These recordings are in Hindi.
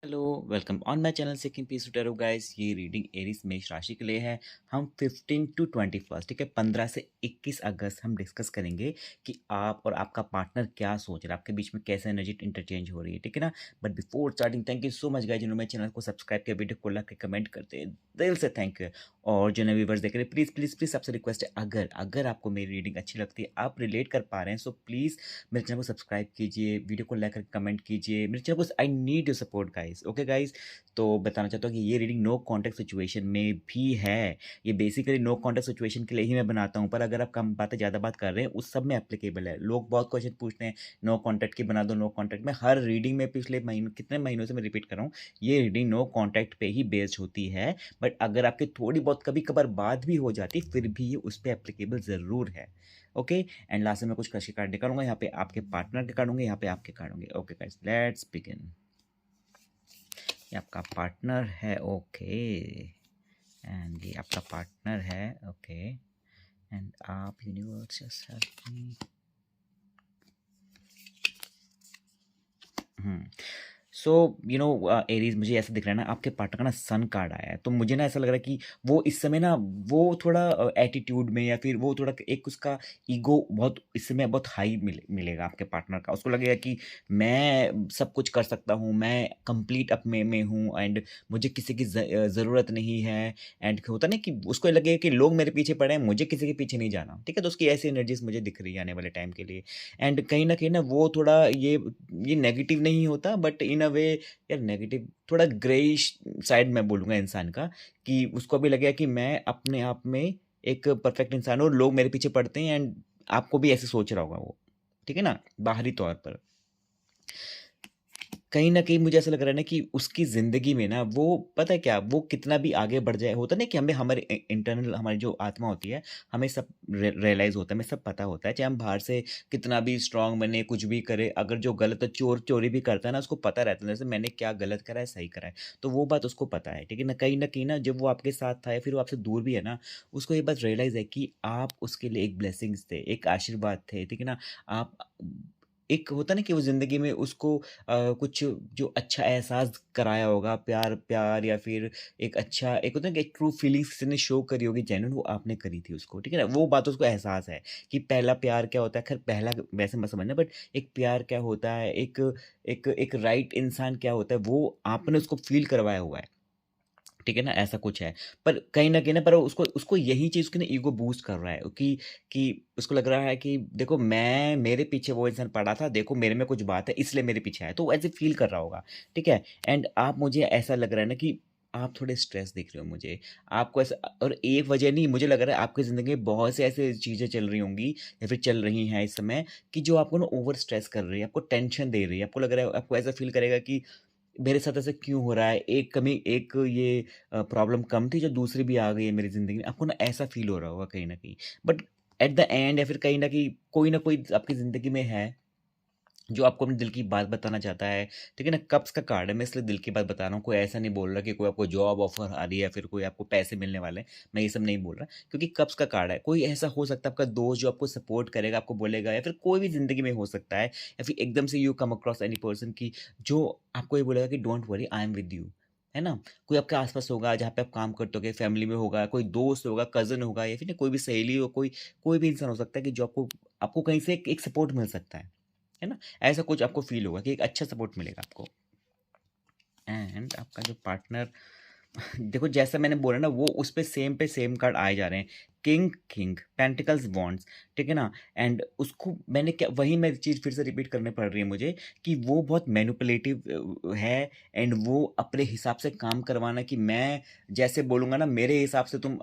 Hello, welcome on my channel seeking peace tarot guys. ये रीडिंग एरीज मेष राशि के लिए है। हम 15 टू 21 ठीक है 15 से 21 अगस्त हम डिस्कस करेंगे कि आप और आपका पार्टनर क्या सोच रहा है, आपके बीच में कैसे एनर्जी इंटरचेंज हो रही है, ठीक है ना। But before starting thank you so much guys, जिन्होंने मेरे चैनल को सब्सक्राइब किया, वीडियो को लाइक कमेंट करते हैं, दिल से थैंक यू। और जो नए व्यूवर्स देख रहे हैं, प्लीज़ प्लीज़ प्लीज़ आपसे रिक्वेस्ट है, अगर अगर आपको मेरी रीडिंग अच्छी लगती है, आप रिलेट कर पा रहे हैं, सो प्लीज़ मेरे चैनल को सब्सक्राइब कीजिए, वीडियो को लाइक कमेंट कीजिए मेरे चैनल को। I need your support guys, okay guys. तो बताना चाहता हूँ कि ये रीडिंग नो कॉन्टेक्ट सिचुएशन में भी है। ये बेसिकली नो कॉन्टेक्ट सिचुएशन के लिए ही मैं बनाता हूँ, पर अगर आप कम बातें ज़्यादा बात कर रहे हैं उस सब में एप्लीकेबल है। लोग बहुत क्वेश्चन पूछते हैं नो कॉन्टैक्ट की बना दो, नो कॉन्टैक्ट में हर रीडिंग में पिछले महीनों कितने महीनों से मैं रिपीट कर रहा हूँ, ये रीडिंग नो कॉन्टैक्ट पे ही बेस्ड होती है। बट अगर आपकी थोड़ी बहुत कभी कभार बात भी हो जाती फिर भी ये उस पर एप्लीकेबल ज़रूर है। ओके। एंड लास्ट में मैं कुछ कशी कार्ड निकालूंगा, यहाँ पे आपके पार्टनर के कार्ड होंगे, यहाँ पे आपके कार्ड होंगे। Okay guys, let's begin. ये आपका पार्टनर है, ओके। एंड ये आपका पार्टनर है, ओके। एंड आप universe just help me. So you know Aries, मुझे ऐसा दिख रहा है ना, आपके पार्टनर का ना सन कार्ड आया है, तो मुझे ना ऐसा लग रहा है कि वो इस समय ना वो थोड़ा एटीट्यूड में, या फिर वो थोड़ा एक उसका ईगो बहुत इस समय बहुत हाई मिलेगा आपके पार्टनर का। उसको लगेगा कि मैं सब कुछ कर सकता हूँ, मैं कंप्लीट अपने में हूँ, एंड मुझे किसी की ज़रूरत नहीं है। एंड होता ना कि उसको लगेगा कि लोग मेरे पीछे पड़े हैं, मुझे किसी के पीछे नहीं जाना, ठीक है। तो उसकी ऐसी एनर्जीज मुझे दिख रही है आने वाले टाइम के लिए। एंड कहीं ना वो थोड़ा ये नेगेटिव नहीं होता, बट इन अ वे यार नेगेटिव थोड़ा ग्रेइश साइड मैं बोलूँगा इंसान का, कि उसको भी लगेगा कि मैं अपने आप में एक परफेक्ट इंसान हूँ और लोग मेरे पीछे पड़ते हैं। एंड आपको भी ऐसे सोच रहा होगा वो, ठीक है ना, बाहरी तौर पर। कहीं न कहीं मुझे ऐसा लग रहा है ना कि उसकी ज़िंदगी में ना वो पता है क्या, वो कितना भी आगे बढ़ जाए, होता है ना कि हमें हमारे इंटरनल हमारी जो आत्मा होती है, हमें सब रियलाइज़ होता है, हमें सब पता होता है। चाहे हम बाहर से कितना भी स्ट्रॉन्ग बने, कुछ भी करें, अगर जो गलत है, चोरी भी करता है ना, उसको पता रहता है जैसे मैंने क्या गलत करा है, सही करा है। तो वो बात उसको पता है, ठीक है ना। कहीं न कहीं ना जब वो आपके साथ था या फिर वो आपसे दूर भी है ना, उसको ये बात रियलाइज़ है कि आप उसके लिए एक ब्लेसिंग्स थे, एक आशीर्वाद थे, ठीक है ना। आप एक होता है ना कि वो ज़िंदगी में उसको कुछ जो अच्छा एहसास कराया होगा, प्यार प्यार या फिर एक अच्छा एक होता है ना कि ट्रू फीलिंग्स किसी ने शो करी होगी जेन्युइन, वो आपने करी थी उसको, ठीक है ना। वो बात उसको एहसास है कि पहला प्यार क्या होता है। खैर पहला वैसे मत समझना, बट एक प्यार क्या होता है, एक एक एक राइट इंसान क्या होता है, वो आपने उसको फ़ील करवाया हुआ है, ठीक है ना, ऐसा कुछ है। पर कहीं न कहीं ना पर उसको उसको यही चीज़ उसकी ना ईगो बूस्ट कर रहा है कि उसको लग रहा है कि देखो मैं मेरे पीछे वो इंसान पड़ा था, देखो मेरे में कुछ बात है इसलिए मेरे पीछे आया, तो वो ऐसे फ़ील कर रहा होगा, ठीक है। एंड आप मुझे ऐसा लग रहा है ना कि आप थोड़े स्ट्रेस दिख रहे हो मुझे। आपको ऐसा और एक वजह नहीं, मुझे लग रहा है आपकी ज़िंदगी में बहुत से ऐसी चीज़ें चल रही होंगी या फिर चल रही हैं इस समय, कि जो आपको ना ओवर स्ट्रेस कर रही है, आपको टेंशन दे रही है। आपको लग रहा है, आपको ऐसा फ़ील करेगा कि मेरे साथ ऐसा क्यों हो रहा है? एक ये प्रॉब्लम कम थी जो दूसरी भी आ गई है मेरी ज़िंदगी में। आपको ना ऐसा फ़ील हो रहा होगा कहीं न कहीं। बट एट द एंड या फिर कहीं न कहीं कोई न कोई आपकी ज़िंदगी में है, जो आपको अपने दिल की बात बताना चाहता है, ठीक है ना? कप्स का कार्ड है, मैं इसलिए दिल की बात बता रहा हूँ। कोई ऐसा नहीं बोल रहा कि कोई आपको जॉब ऑफ़र आ रही है या फिर कोई आपको पैसे मिलने वाले हैं। मैं ये सब नहीं बोल रहा, क्योंकि कप्स का कार्ड है। कोई ऐसा हो सकता है आपका दोस्त जो आपको सपोर्ट करेगा, आपको बोलेगा, या फिर कोई भी ज़िंदगी में हो सकता है, या फिर एकदम से you come across any person की जो आपको ये बोलेगा कि don't worry I am with you, है ना? कोई आपके आस-पास होगा जहाँ पे आप काम करते होगे, फैमिली में होगा, कोई दोस्त होगा, कज़िन होगा, या फिर कोई भी सहेली हो, कोई भी इंसान हो सकता है कि जो आपको आपको कहीं से एक एक सपोर्ट मिल सकता है ना? ऐसा कुछ आपको फ़ील होगा कि एक अच्छा सपोर्ट मिलेगा आपको। एंड आपका जो पार्टनर देखो जैसा मैंने बोला ना, वो उस पे सेम कार्ड आए जा रहे हैं। किंग किंग पेंटिकल्स वॉन्ड्स, ठीक है ना। एंड उसको मैंने क्या वही मैं चीज़ फिर से रिपीट करने पड़ रही है मुझे, कि वो बहुत मैनिपुलेटिव है। एंड वो अपने हिसाब से काम करवाना, कि मैं जैसे बोलूँगा ना मेरे हिसाब से तुम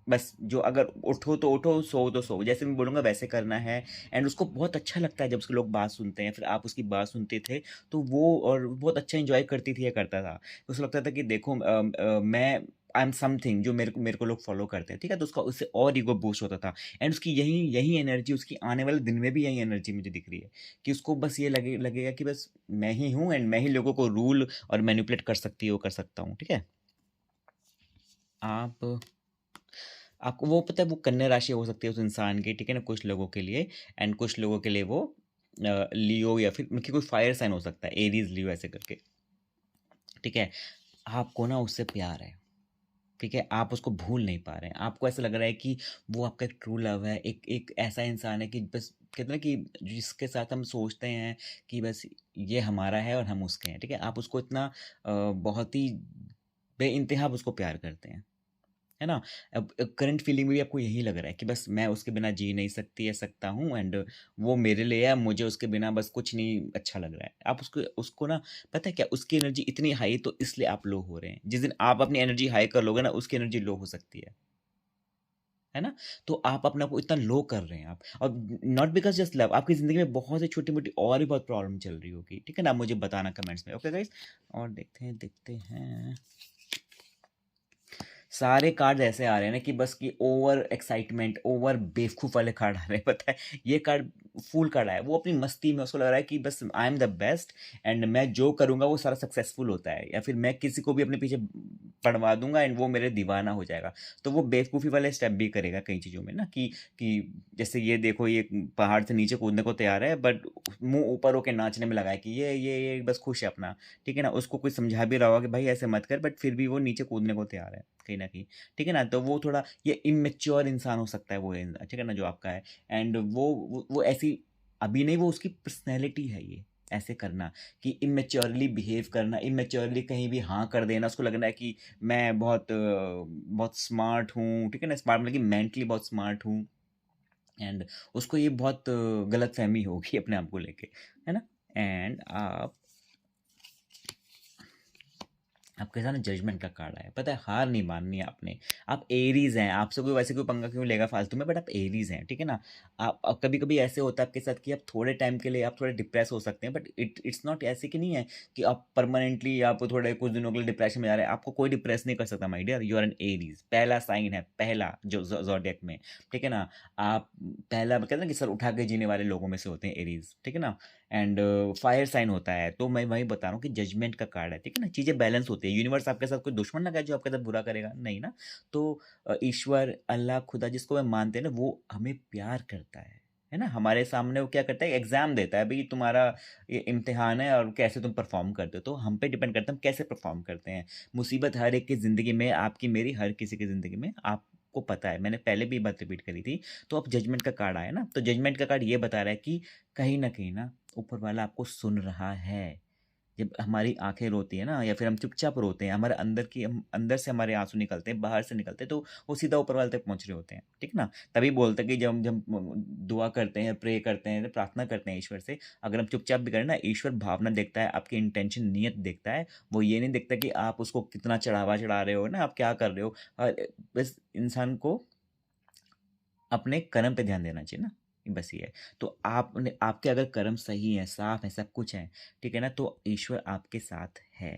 बस जो अगर उठो तो उठो, सो तो सो, जैसे मैं बोलूँगा वैसे करना है। एंड उसको बहुत अच्छा लगता है जब उसके लोग बात सुनते हैं, फिर आप उसकी बात सुनते थे, तो वो और बहुत अच्छा एंजॉय करती थी या करता था। उसको लगता था कि देखो मैं आई एम समथिंग जो मेरे को लोग फॉलो करते हैं, ठीक है। तो उसका उससे और ईगो बूस्ट होता था। एंड उसकी यही यही एनर्जी उसकी आने वाले दिन में भी यही एनर्जी मुझे दिख रही है, कि उसको बस ये लगेगा कि बस मैं ही हूँ एंड मैं ही लोगों को रूल और मैनिपुलेट कर सकती हूँ, कर सकता हूँ, ठीक है। आप आपको वो पता है, वो कन्या राशि हो सकती है उस इंसान की, ठीक है ना, कुछ लोगों के लिए। एंड कुछ लोगों के लिए वो लियो, या फिर उनकी कोई फायर साइन हो सकता है, एरीज लियो ऐसे करके। ठीक है? आपको ना उससे प्यार है, ठीक है? आप उसको भूल नहीं पा रहे हैं। आपको ऐसा लग रहा है कि वो आपका एक ट्रू लव है, एक एक ऐसा इंसान है कि बस कहते हैं ना कि जिसके साथ हम सोचते हैं कि बस ये हमारा है और हम उसके हैं, ठीक है? आप उसको इतना बहुत ही बेइंतहा आप उसको प्यार करते हैं, है ना? अब करंट फीलिंग में भी आपको यही लग रहा है कि बस मैं उसके बिना जी नहीं सकती या सकता हूँ, एंड वो मेरे लिए है, मुझे उसके बिना बस कुछ नहीं अच्छा लग रहा है। आप उसको उसको ना पता है क्या, उसकी एनर्जी इतनी हाई तो इसलिए आप लो हो रहे हैं। जिस दिन आप अपनी एनर्जी हाई कर लोगे ना, उसकी एनर्जी लो हो सकती है ना? तो आप अपने आप को इतना लो कर रहे हैं आप, और नॉट बिकॉज़ जस्ट लव, आपकी ज़िंदगी में बहुत सी छोटी-मोटी और भी बहुत प्रॉब्लम चल रही होगी, ठीक है ना? आप मुझे बताना कमेंट्स में, ओके गाइज़? और देखते हैं। सारे कार्ड ऐसे आ रहे हैं ना कि बस कि ओवर एक्साइटमेंट, ओवर बेवकूफ़ वाले कार्ड आ रहे हैं, पता है? ये कार्ड फूल कार्ड आया है, वो अपनी मस्ती में उसको लग रहा है कि बस I am the best, and मैं जो करूँगा वो सारा सक्सेसफुल होता है, या फिर मैं किसी को भी अपने पीछे पड़वा दूँगा एंड वो मेरे दीवाना हो जाएगा। तो वो बेवकूफ़ी वाले स्टेप भी करेगा कई चीज़ों में ना, कि जैसे ये देखो, ये पहाड़ से नीचे कूदने को तैयार है, बट मुँह ऊपर होके नाचने में लगा है कि ये बस खुश है अपना, ठीक है ना? उसको कोई समझा भी रहा होगा कि भाई ऐसे मत कर, बट फिर भी वो नीचे कूदने को तैयार है, कहीं न कहीं। ठीक है ना? तो वो थोड़ा ये इमैच्योर इंसान हो सकता है वो ठीक है ना? जो आपका है, एंड वो ऐसी अभी नहीं, वो उसकी पर्सनैलिटी है ये, ऐसे करना कि इमैच्योरली बिहेव करना, इमैच्योरली कहीं भी हाँ कर देना, उसको लगना है कि मैं बहुत स्मार्ट हूँ, ठीक है ना? स्मार्ट मतलब कि मेंटली बहुत स्मार्ट हूँ, एंड उसको ये बहुत गलतफ़हमी होगी अपने आप को लेके, है ना? एंड आपके साथ ना जजमेंट का कार्ड आया, पता है? हार नहीं माननी है आपने। आप एरीज हैं, आपसे कोई वैसे कोई पंगा क्यों लेगा फालतू में, बट आप एरीज हैं, ठीक है ना? आप कभी कभी ऐसे होता है आपके साथ कि आप थोड़े टाइम के लिए आप थोड़े डिप्रेस हो सकते हैं, बट इट्स नॉट ऐसे कि नहीं है कि आप परमानेंटली आप थोड़े कुछ दिनों के लिए डिप्रेशन में जा रहे हैं। आपको कोई डिप्रेस नहीं कर सकता, my dear. You are an Aries, पहला साइन है, पहला जो जोडियक में, ठीक है ना? आप पहला कहते हैं ना कि सर उठा के जीने वाले लोगों में से होते हैं एरीज, ठीक है ना? एंड फायर साइन होता है, तो मैं वही बता रहा हूँ कि जजमेंट का कार्ड है, ठीक है ना? चीज़ें बैलेंस होती है, यूनिवर्स आपके साथ कोई दुश्मन ना है जो आपके साथ बुरा करेगा, नहीं ना? तो ईश्वर, अल्लाह, खुदा जिसको हम मानते हैं ना, वो हमें प्यार करता है ना? हमारे सामने वो क्या करता है, एग्जाम देता है, भाई तुम्हारा ये इम्तिहान है और कैसे तुम परफॉर्म करते हो, तो हम पे डिपेंड करता है हम कैसे परफॉर्म करते हैं। मुसीबत हर एक की ज़िंदगी में, आपकी मेरी, हर किसी की ज़िंदगी में, आपको पता है, मैंने पहले भी ये बात रिपीट करी थी। तो अब जजमेंट का कार्ड आया ना, तो जजमेंट का कार्ड ये बता रहा है कि कहीं ना ऊपर वाला आपको सुन रहा है। जब हमारी आँखें रोती हैं ना, या फिर हम चुपचाप रोते हैं, हमारे अंदर से हमारे आँसू निकलते हैं, बाहर से निकलते हैं, तो वो सीधा ऊपर वाले तक पहुँच रहे होते हैं, ठीक है ना? तभी बोलते हैं कि जब जब दुआ करते हैं, प्रे करते हैं, प्रार्थना करते हैं ईश्वर से, अगर हम चुपचाप भी करें ना, ईश्वर भावना देखता है, आपकी इंटेंशन, नियत देखता है। वो ये नहीं देखता कि आप उसको कितना चढ़ावा चढ़ा रहे हो ना, आप क्या कर रहे हो। बस इंसान को अपने कर्म पे ध्यान देना चाहिए ना, बस ये है। तो आपने आपके अगर कर्म सही हैं, साफ हैं, सब कुछ है, ठीक है ना? तो ईश्वर आपके साथ है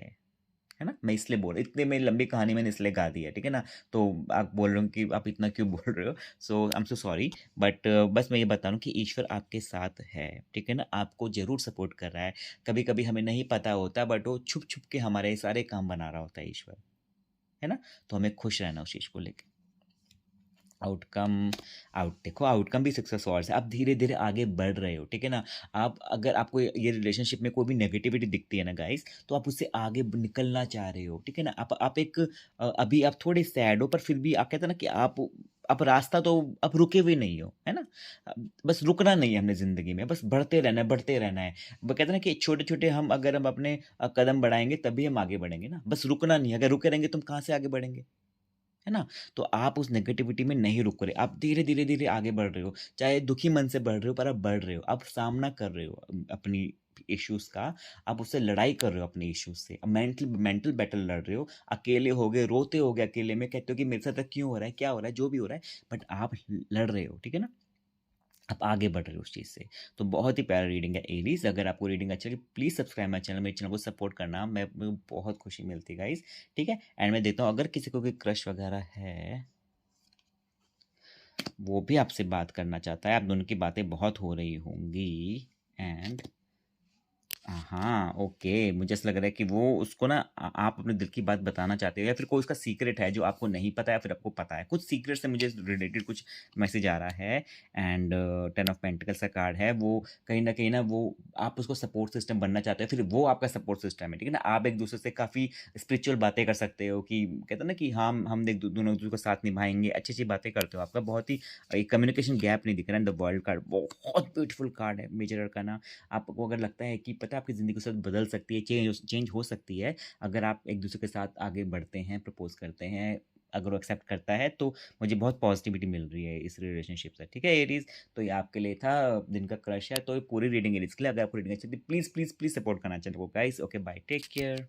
ना? मैं इसलिए बोल, इतने में लंबी कहानी मैंने इसलिए गा दी है, ठीक है ना? तो आप बोल रहे हो कि आप इतना क्यों बोल रहे हो? So I am so sorry, but बस मैं ये बता रहा हूँ कि ईश्वर आपके साथ है, ठीक है ना? आपको ज़रूर सपोर्ट कर रहा है। कभी-कभी हमें नहीं पता होता, बट वो छुप-छुप के हमारे सारे काम बना रहा होता है ईश्वर, है ना? तो हमें खुश रहना उस चीज़ को लेके। आउटकम देखो, आउटकम भी सक्सेस और है, आप धीरे धीरे आगे बढ़ रहे हो, ठीक है ना? आप अगर आपको ये रिलेशनशिप में कोई भी नेगेटिविटी दिखती है ना गाइस, तो आप उससे आगे निकलना चाह रहे हो, ठीक है ना? आप एक अभी आप थोड़े सैड हो, पर फिर भी आप कहते हैं ना कि आप रास्ता तो आप रुके हुए नहीं हो, है ना? बस रुकना नहीं है हमने ज़िंदगी में, बस बढ़ते रहना है, बढ़ते रहना है। वो कहते हैं ना कि छोटे-छोटे हम अगर हम अपने कदम बढ़ाएँगे तभी हम आगे बढ़ेंगे ना, बस रुकना नहीं है। अगर रुके रहेंगे तो हम कहाँ से आगे बढ़ेंगे? है ना? तो आप उस नेगेटिविटी में नहीं रुक रहे, आप धीरे-धीरे आगे बढ़ रहे हो। चाहे दुखी मन से बढ़ रहे हो, पर आप बढ़ रहे हो। आप सामना कर रहे हो अपनी इश्यूज़ का, आप उससे लड़ाई कर रहे हो अपने इश्यूज़ से। मेंटल मेंटल बैटल लड़ रहे हो, अकेले हो गए, रोते हो गए अकेले में, कहते हो कि मेरे साथ क्यों हो रहा है, क्या हो रहा है, जो भी हो रहा है, बट आप लड़ रहे हो, ठीक है ना? आप आगे बढ़ रहे हो उस चीज़ से। तो बहुत ही प्यारा रीडिंग है एरीज़। अगर आपको रीडिंग अच्छी लगी, प्लीज़ सब्सक्राइब माय चैनल, मेरे चैनल को सपोर्ट करना, मैं मेरे को बहुत खुशी मिलती है गाइज़, ठीक है? एंड मैं देखता हूँ अगर किसी को कोई क्रश वगैरह है, वो भी आपसे बात करना चाहता है, आप दोनों की बातें बहुत हो रही होंगी, एंड हाँ, ओके। मुझे ऐसा लग रहा है कि वो उसको ना आप अपने दिल की बात बताना चाहते हो, या फिर कोई उसका सीक्रेट है जो आपको नहीं पता या फिर आपको पता है। कुछ सीक्रेट से मुझे रिलेटेड कुछ मैसेज आ रहा है। एंड 10 ऑफ पेंटिकल्स का कार्ड है, वो कहीं न कहीं ना वो आप उसको सपोर्ट सिस्टम बनना चाहते हो, फिर वो आपका सपोर्ट सिस्टम है, ठीक है ना? आप एक-दूसरे से काफ़ी स्पिरिचुअल बातें कर सकते हो, कि कहते हैं ना कि हम एक दोनों एक-दूसरे को साथ निभाएँगे, अच्छी-अच्छी बातें करते हो। आपका बहुत ही एक कम्युनिकेशन गैप नहीं दिख रहा है। एंड द वर्ल्ड कार्ड बहुत ब्यूटीफुल कार्ड है, मेजर अरकाना। आपको अगर लगता है कि पता है आपकी ज़िंदगी के साथ बदल सकती है, चेंज हो सकती है, अगर आप एक-दूसरे के साथ आगे बढ़ते हैं, प्रपोज़ करते हैं, अगर वो एक्सेप्ट करता है, तो मुझे बहुत पॉज़िटिविटी मिल रही है इस रिलेशनशिप से, ठीक है एरीज़? तो ये आपके लिए था, जिनका क्रश है, तो ये पूरी रीडिंग एरीज़ के लिए। अगर आपको रीडिंग अच्छी लगी, प्लीज़, प्लीज़, प्लीज़ सपोर्ट करना चैनल को guys. Okay, bye, take care.